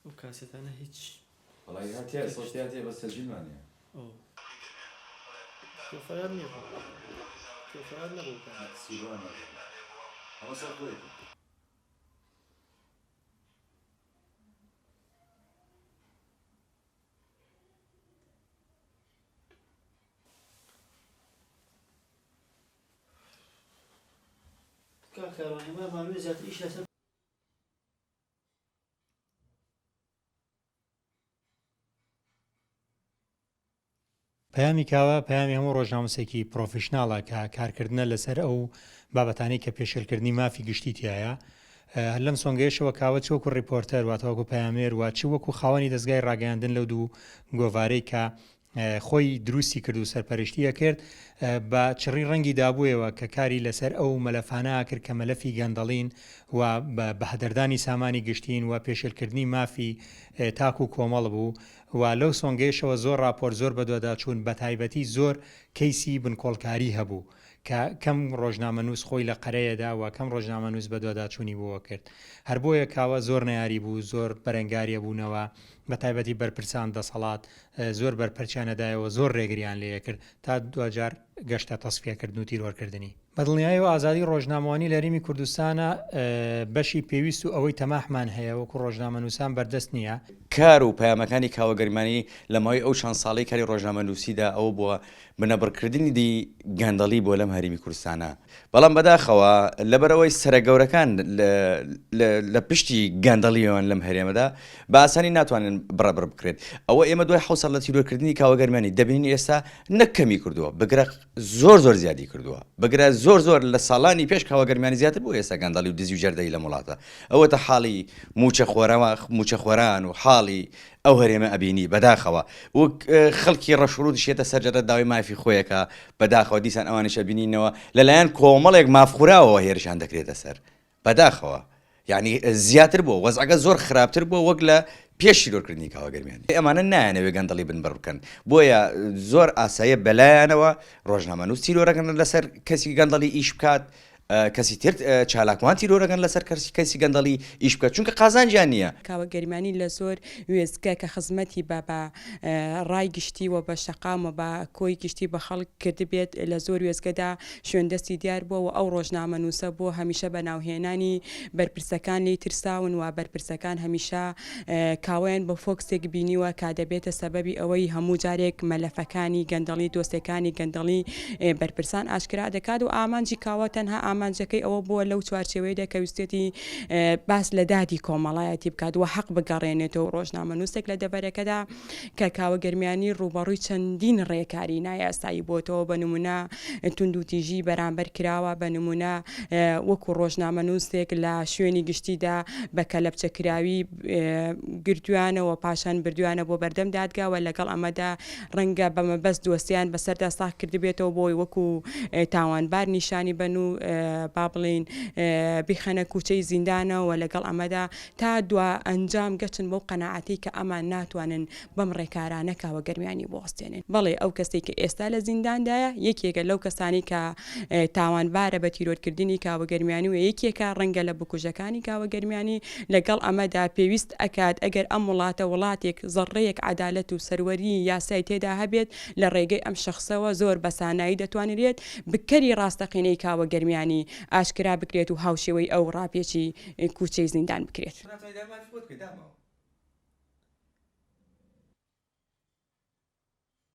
ئەو کاسێتانە هیچ وڵی هاتیە سۆستیاتێ بە سەرجیلمانە کێفەیان نییە کێفەیان نەبوو سیروان ئەمە سەر بۆیە کاکەڕۆنی مامانوێ زیاتر ئیش لەسەر پەیامی کاوە پەیامی هەموو ڕۆژنامەسێکی پرۆفشناڵە کە کارکردنە لەسەر ئەو بابەتانەی کە پێشێلکردنی مافی گشتی تایە هەر لەم سۆنگەیەشەوە کاوە چ وەکو ڕیپۆرتەر واتەوەکو پەیامێر وا چ وەکو خاوەنی دەستگای ڕاگەیاندن لەو دوو گۆڤارەی کە خۆی دروستی کرد و سەرپەرشتیە کرد بە چڕی ڕەنگی دابوویەوە کە کاری لەسەر ئەو مەلەفانە کرد کە مەلەفی گەندەڵین و بە هەدەردانی سامانی گشتین و پێشێلکردنی مافی تاک و کۆمەڵ بوو و لەو سۆنگەیشەوە زۆر راپۆر زۆر بەدواداچوون بە تایبەتی زۆر کەیسی بنکۆڵکاری هەبوو کە کەم ڕۆژنامەنووس خۆی لە قەرەیەدا و کەم ڕۆژنامەنووس بەدواداچوونی بووە کرد هەر بۆیە کاوە زۆر نەیاری بوو زۆر بەرەنگاریە بوونەوە بە تایبەتی بەرپرسان دەسەڵات زۆر بەرپەرچیانەدایەوە زۆر ڕێگریان لێ کرد تا دوجار گەشتە تەسفیەکردن و تیرۆرکردنی بەدڵنیایی و ئازادی ڕۆژنامەوانی لە هەرێمی کوردستانە بەشی پێویست و ئەوەی تەماحمان هەیە وەکو ڕۆژنامەنووسان بەردەست نییە کار و پەیامەکانی کاوەگەرمانی لە ماوەی ئەو چەند ساڵەی کاری ڕۆژنامەنووسیدا ئەو بووە بنەبڕکردنی دی گەندەڵی بۆ لەم هەرێمی کوردستانە بەڵام بەداخەوە لەبەرەوەی سەرگەورەکان لە پشتی گەندەڵیەوەن لەم هەرێمەدا بە ئاسانی ناتوانن بڕەبڕ بکرێت ئەوە ئێمە دوای حەوت ساڵ لە تیرۆرکردنی کاوەگەرمانی دەبینین ئێستا نەکەمی کردووە بگرە زۆر زیادی کردووە بگرە زۆر لە ساڵانی پێش کاوەگەرمانی زیاتر بۆ ئێستا گەندەڵی و دزی و جەردەی لە وڵاتە ئەوەتە حاڵی موچەخۆران و حاڵی ئەو هەرێمە ئەبینی بەداخەوە وەک خەڵکی ڕەشورود شێتە سەرجەدە داوای مافی خۆیەکە بەداخەوە دیسان ئەوانش ئەبینینەوە لەلایەن کۆمەڵێک مافخوراوەوە هێرشان دەکرێتە سەر بەداخەوە یعنی زیاتر بووە وەزعەکە زۆر خراپتر بووە وەک لە پێش تیرۆرکردنی کاوەگەرمیانی ئەمانە نایەنەوێ گەندەڵی بنبڕ بکەن بۆیە زۆر ئاساییە بەلایەنەوە ڕۆژنامەنووس تیرۆرەکەن لەسەر کەسی گەندەڵی ئیش بکات کەسی تر چالاکوان تیرۆرەکەن لەسەر کەسی گەندەڵی ئیش بکات چونکە قازانجیان نییە کاوەگەرمانی لە زۆر وێستگە کە خزمەتی بە ڕای گشتی و بە شەقام و بە کۆی گشتی بە خەڵک کرد بێت لە زۆر وێستگەدا شوێندەستی دیار بووە و ئەو ڕۆژنامەنووسە بۆ هەمیشە بە ناوهێنانی بەرپرسەکان لی ترساون و بەرپرسەکان هەمیشە کاوەیان بە فۆکسێک بینیوە کا دەبێتە سەبەبی ئەوەی هەموو جارێک مەلەفەکانی گەندەڵی دۆستەکانی گەندەڵی بەرپرسان ئاشکرا دەکات و ئامانجی کاوە تەنها ئامانجەکەی ئەوە بووە لەو چوارچێوەیەدا کە ویستێتی باس لە دادی کۆمەڵایەتی بکات و حەق بگەڕێنێتەوە ڕۆژنامەنووسێک لە دەبەرەکەدا کە کاوەگەرمیانی ڕوبەڕووی چەندین ڕێکاری نایاسایی بۆتەوە بە نمونە تونند و تیژی بەرامبەر کراوە بە نمونە وەکو ڕۆژنامەنووسێک لە شوێنی گشتیدا بە کەلەپچەکراوی گرتویانەوە پاشان بردویانە بۆ بەردەم دادگاوە لەگەڵ ئەمەدا ڕەنگە بەمەبەست دۆستیان بەسەردا ساغ کردبێتەوە بۆی وەکو تاوانبار نیشانی بن و با بڵین بیخەنە کوچەی زیندانەوە لەگەڵ ئەمەدا تا دوا ئەنجام گەچن بۆ قەناعەتی کە ئەمان ناتوانن بەم ڕێکارانە کاوەگەرمیانی بوەستێنن بەڵێ ئەو کەسێک کە ئێستا لە زینداندایە یەکێکە لەو کەسانی کە تاوانبارە بە تیرۆرکردنی کاوەگەرمیانی و یەکێکە ڕەنگە لە بکوژەکانی کاوەگەرمیانی لەگەڵ ئەمەدا پێویست ئەکات ئەگەر ئەم وڵاتە وڵاتێک زەڕەیەک عەدالەت و سەروەری یاسای تێدا هەبێت لە ڕێگەی ئەم شەخصەوە زۆر بەسانایی دەتوانرێت بکەری ڕاستەقینەی کاوەگەرمیانی ئاشکرا بکرێت و هاوشێوەی ئەو ڕاپێکی کوچەی زیندان بکرێت.